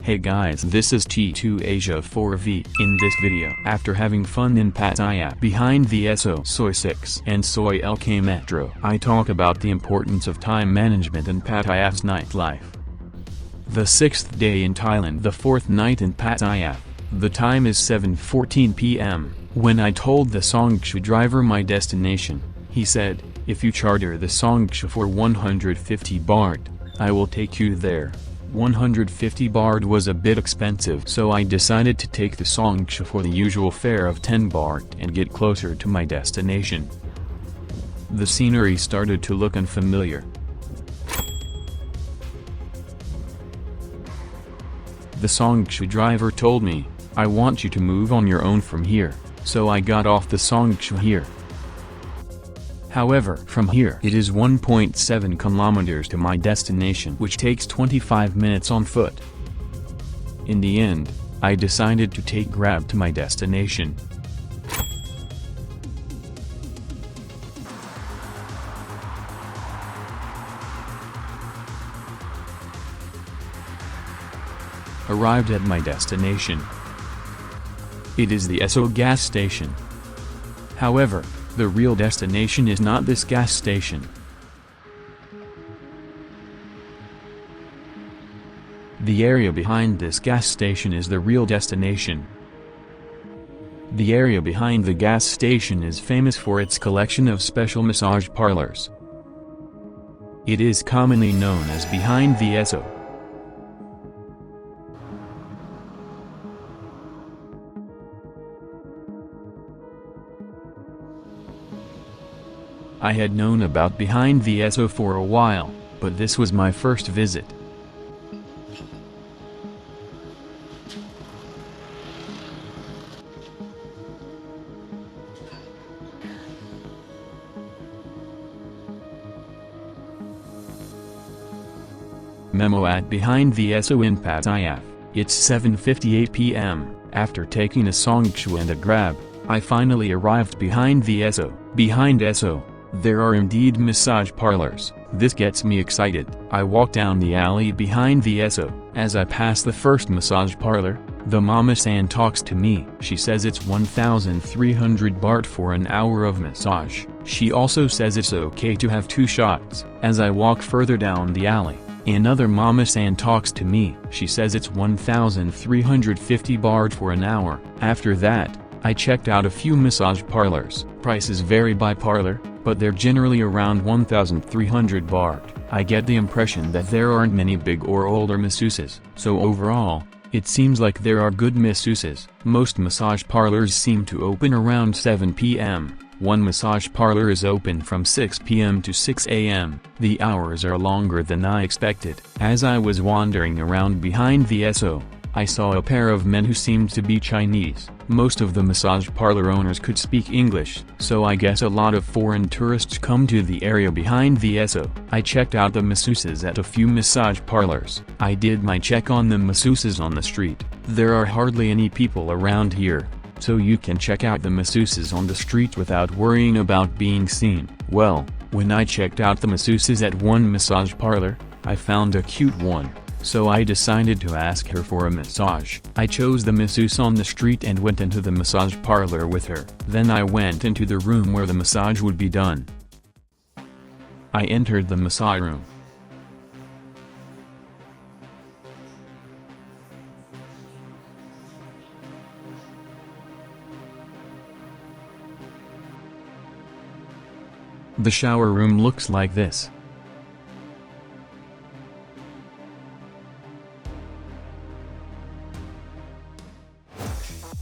Hey guys, this is T2 Asia 4V. In this video, after having fun in Pattaya, Behind the Esso, Soi 6 and Soi LK Metro, I talk about the importance of time management in Pattaya's nightlife. The 6th day in Thailand, the 4th night in Pattaya. The time is 7:14 p.m. When I told the Songkshu driver my destination, he said, "If you charter the Songkshu for 150 baht, I will take you there." 150 baht was a bit expensive, so I decided to take the Songkshu for the usual fare of 10 baht and get closer to my destination. The scenery started to look unfamiliar. The Songkshu driver told me, "I want you to move on your own from here," so I got off the Songkshu here. However, from here it is 1.7 kilometers to my destination, which takes 25 minutes on foot. In the end, I decided to take Grab to my destination. Arrived at my destination. It is the Esso gas station. However, the real destination is not this gas station. The area behind this gas station is the real destination. The area behind the gas station is famous for its collection of special massage parlors. It is commonly known as Behind the Esso. I had known about Behind the Esso for a while, but this was my first visit. Memo at Behind the Esso in Pattaya. It's 7:58 p.m. After taking a Songkshu and a Grab, I finally arrived behind the Esso. Behind Esso, there are indeed massage parlors. This gets me excited. I walk down the alley behind the Esso. As I pass the first massage parlor, the mama-san talks to me. She says it's 1,300 baht for an hour of massage. She also says it's okay to have 2 shots. As I walk further down the alley, another mama-san talks to me. She says it's 1,350 baht for an hour. After that, I checked out a few massage parlors. Prices vary by parlor, but they're generally around 1,300 baht. I get the impression that there aren't many big or older masseuses, so overall, it seems like there are good masseuses. Most massage parlors seem to open around 7 p.m. One massage parlor is open from 6 p.m. to 6 a.m. The hours are longer than I expected. As I was wandering around Behind the Esso, I saw a pair of men who seemed to be Chinese. Most of the massage parlor owners could speak English, so I guess a lot of foreign tourists come to the area behind the Esso. I checked out the masseuses at a few massage parlors. I did my check on the masseuses on the street. There are hardly any people around here, so you can check out the masseuses on the street without worrying about being seen. Well, when I checked out the masseuses at one massage parlor, I found a cute one. So I decided to ask her for a massage. I chose the masseuse on the street and went into the massage parlor with her. Then I went into the room where the massage would be done. I entered the massage room. The shower room looks like this.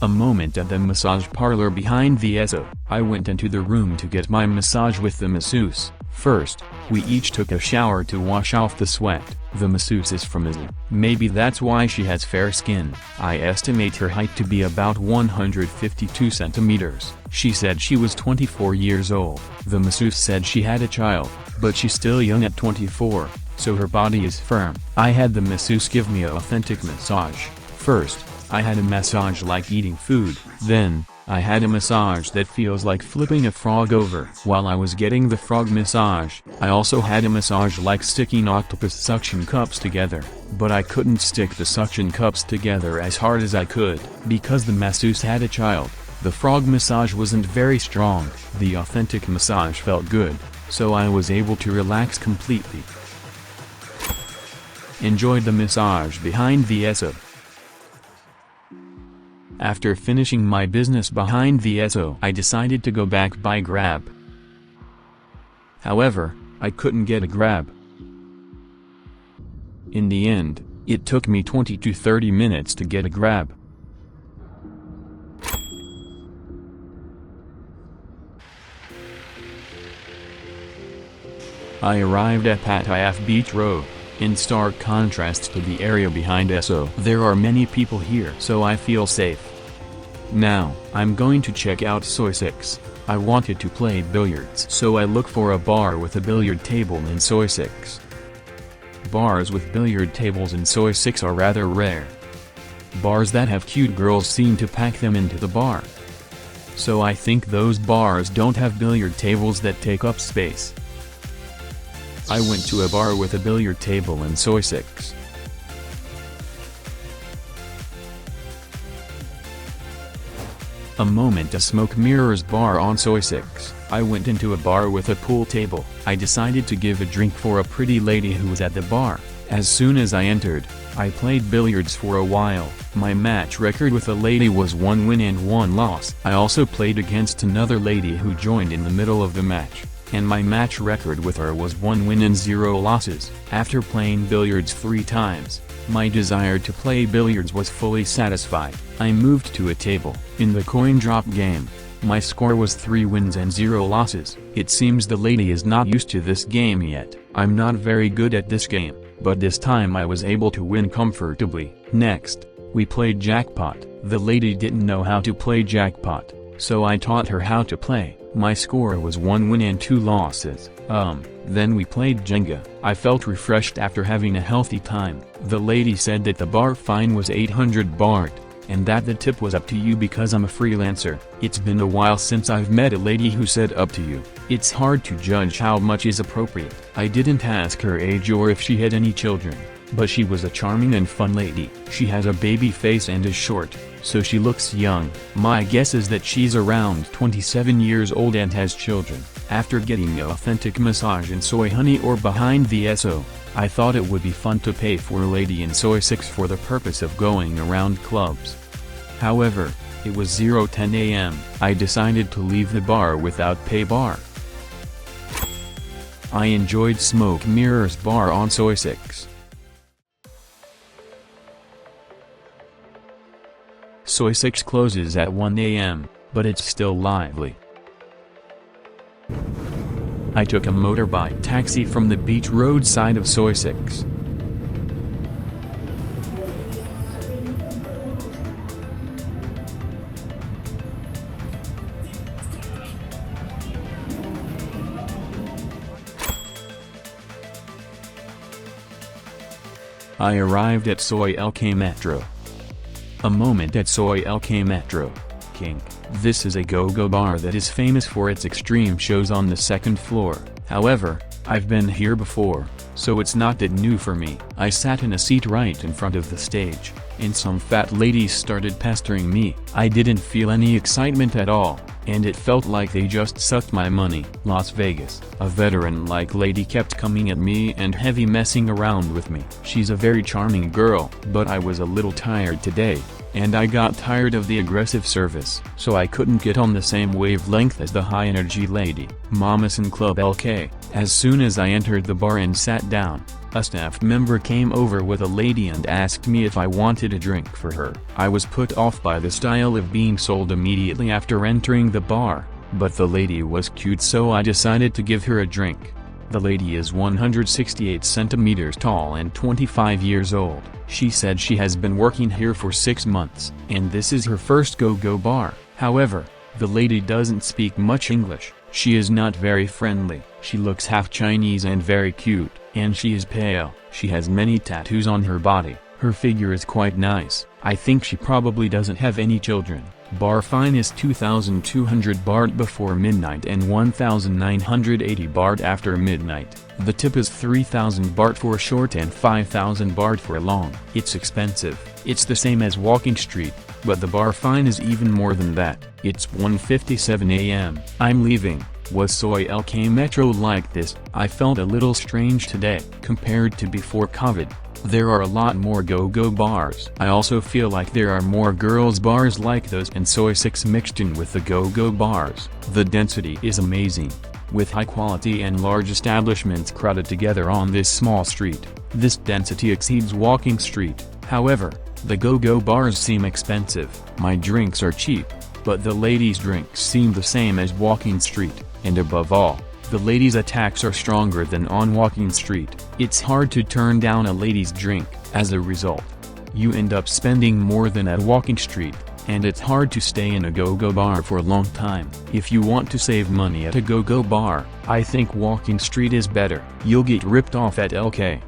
A moment at the massage parlor Behind the Esso. I went into the room to get my massage with the masseuse. First, we each took a shower to wash off the sweat. The masseuse is from Asia. Maybe that's why she has fair skin. I estimate her height to be about 152 centimeters. She said she was 24 years old. The masseuse said she had a child, but she's still young at 24, so her body is firm. I had the masseuse give me an authentic massage. First, I had a massage like eating food. Then, I had a massage that feels like flipping a frog over. While I was getting the frog massage, I also had a massage like sticking octopus suction cups together, but I couldn't stick the suction cups together as hard as I could, because the masseuse had a child. The frog massage wasn't very strong. The authentic massage felt good, so I was able to relax completely. Enjoyed the massage behind the Esso. After finishing my business behind the Esso, I decided to go back by Grab. However, I couldn't get a Grab. In the end, it took me 20 to 30 minutes to get a Grab. I arrived at Pattaya Beach Road. In stark contrast to the area behind Esso, there are many people here, so I feel safe. Now, I'm going to check out Soi 6. I wanted to play billiards, so I look for a bar with a billiard table in Soi 6. Bars with billiard tables in Soi 6 are rather rare. Bars that have cute girls seem to pack them into the bar. So I think those bars don't have billiard tables that take up space. I went to a bar with a billiard table in Soi 6. A moment a smoke mirrors bar on Soi 6. I went into a bar with a pool table. I decided to give a drink for a pretty lady who was at the bar. As soon as I entered, I played billiards for a while. My match record with a lady was 1 win and 1 loss. I also played against another lady who joined in the middle of the match, and my match record with her was 1 win and 0 losses. After playing billiards 3 times, my desire to play billiards was fully satisfied. I moved to a table. In the coin drop game, my score was 3 wins and 0 losses. It seems the lady is not used to this game yet. I'm not very good at this game, but this time I was able to win comfortably. Next, we played jackpot. The lady didn't know how to play jackpot, so I taught her how to play. My score was 1 win and 2 losses. Then we played Jenga. I felt refreshed after having a healthy time. The lady said that the bar fine was 800 baht, and that the tip was up to you because I'm a freelancer. It's been a while since I've met a lady who said up to you. It's hard to judge how much is appropriate. I didn't ask her age or if she had any children, but she was a charming and fun lady. She has a baby face and is short, so she looks young. My guess is that she's around 27 years old and has children. After getting an authentic massage in Soi Honey or behind the Esso, I thought it would be fun to pay for a lady in Soi 6 for the purpose of going around clubs. However, it was 0:10 a.m. I decided to leave the bar without pay bar. I enjoyed Smoke Mirrors Bar on Soi 6. Soi 6 closes at 1 a.m., but it's still lively. I took a motorbike taxi from the beach road side of Soi 6. I arrived at Soi LK Metro. A moment at Soi LK Metro. King. This is a go-go bar that is famous for its extreme shows on the second floor. However, I've been here before, so it's not that new for me. I sat in a seat right in front of the stage, and some fat ladies started pestering me. I didn't feel any excitement at all, and it felt like they just sucked my money. Las Vegas. A veteran-like lady kept coming at me and heavy messing around with me. She's a very charming girl, but I was a little tired today, and I got tired of the aggressive service, so I couldn't get on the same wavelength as the high-energy lady. Mamasan Club LK. As soon as I entered the bar and sat down, a staff member came over with a lady and asked me if I wanted a drink for her. I was put off by the style of being sold immediately after entering the bar, but the lady was cute, so I decided to give her a drink. The lady is 168 centimeters tall and 25 years old. She said she has been working here for 6 months, and this is her first go-go bar. However, the lady doesn't speak much English. She is not very friendly. She looks half Chinese and very cute, and she is pale. She has many tattoos on her body. Her figure is quite nice. I think she probably doesn't have any children. Bar fine is 2,200 baht before midnight and 1,980 baht after midnight. The tip is 3,000 baht for short and 5,000 baht for long. It's expensive. It's the same as walking street, but the bar fine is even more than that. It's 1:57 a.m. I'm leaving. Was Soi LK Metro like this? I felt a little strange today. Compared to before COVID, there are a lot more go-go bars. I also feel like there are more girls bars like those and Soi 6 mixed in with the go-go bars. The density is amazing, with high quality and large establishments crowded together on this small street. This density exceeds walking street. However, the go-go bars seem expensive. My drinks are cheap, but the ladies' drinks seem the same as walking street, and above all, the ladies' attacks are stronger than on walking street. It's hard to turn down a lady's drink. As a result, you end up spending more than at walking street, and it's hard to stay in a go-go bar for a long time. If you want to save money at a go-go bar, I think walking street is better. You'll get ripped off at LK.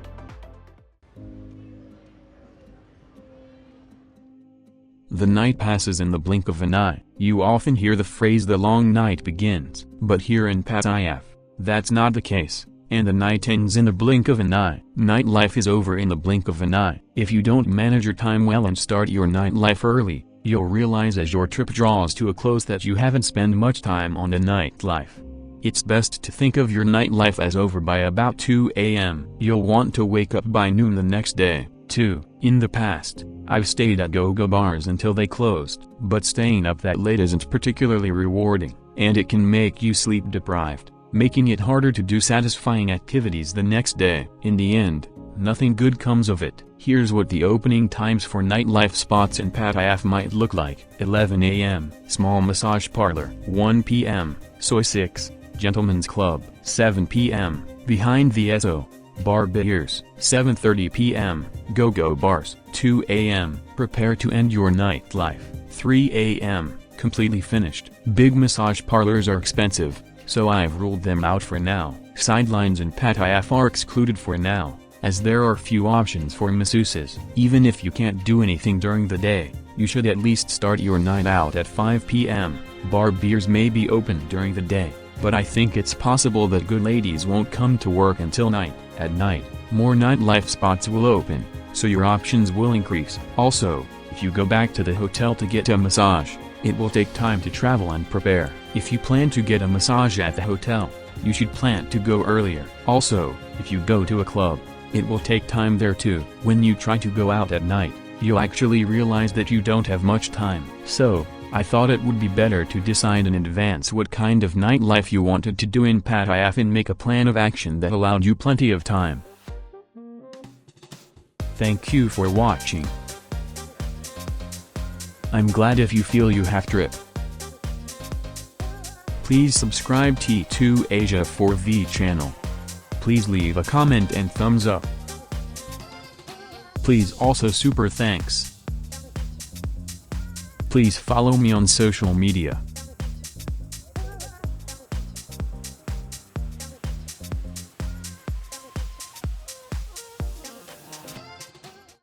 The night passes in the blink of an eye. You often hear the phrase "the long night begins," but here in Pattaya, that's not the case, and the night ends in the blink of an eye. Nightlife is over in the blink of an eye. If you don't manage your time well and start your nightlife early, you'll realize as your trip draws to a close that you haven't spent much time on the nightlife. It's best to think of your nightlife as over by about 2 a.m. You'll want to wake up by noon the next day, too. In the past, I've stayed at go-go bars until they closed, but staying up that late isn't particularly rewarding, and it can make you sleep deprived, making it harder to do satisfying activities the next day. In the end, nothing good comes of it. Here's what the opening times for nightlife spots in Pattaya might look like. 11 a.m. Small massage parlor. 1 p.m. Soi 6, Gentlemen's Club. 7 p.m. Behind the Esso, Bar Beers. 7:30 p.m. Go-go bars. 2 a.m. Prepare to end your nightlife. 3 a.m. Completely finished. Big massage parlors are expensive, so I've ruled them out for now. Sidelines in Pattaya are excluded for now, as there are few options for masseuses. Even if you can't do anything during the day, you should at least start your night out at 5 p.m. Bar Beers may be open during the day, but I think it's possible that good ladies won't come to work until night. At night, more nightlife spots will open, so your options will increase. Also, if you go back to the hotel to get a massage, it will take time to travel and prepare. If you plan to get a massage at the hotel, you should plan to go earlier. Also, if you go to a club, it will take time there too. When you try to go out at night, you'll actually realize that you don't have much time. So, I thought it would be better to decide in advance what kind of nightlife you wanted to do in Pattaya and make a plan of action that allowed you plenty of time. Thank you for watching. I'm glad if you feel you have trip. Please subscribe T2 Asia 4V channel. Please leave a comment and thumbs up. Please also super thanks. Please follow me on social media.